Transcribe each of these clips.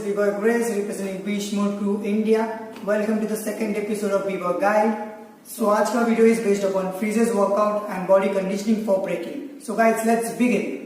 Bboy Freezes representing Beach Mode Crew India. Welcome to the second episode of Bboy Guide. So आज का video is based upon freezes workout and body conditioning for breaking. So guys, let's begin.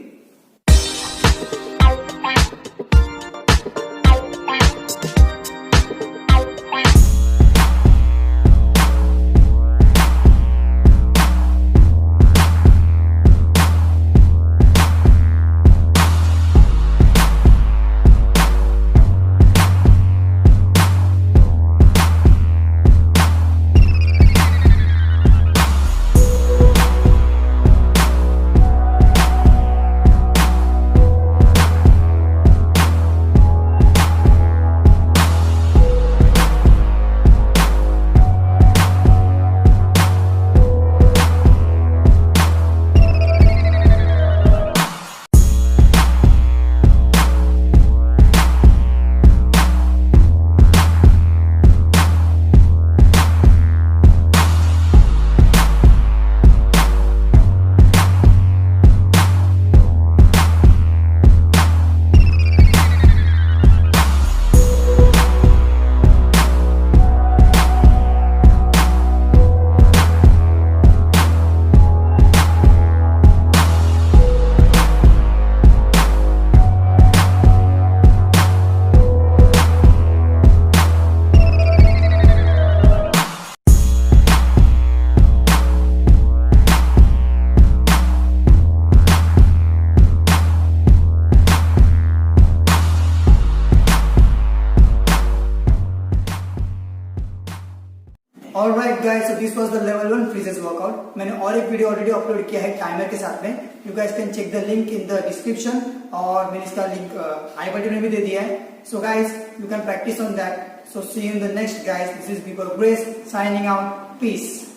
Alright guys, so this was the level 1 freezes workout. मैंने और एक video already upload किया है timer के साथ में. You guys can check the link in the description और मैंने इसका लिंक आई बटन में भी दे दिया है. So guys, you can practice on that. So see you in the next guys. This is Bboy Freezes signing out. Peace.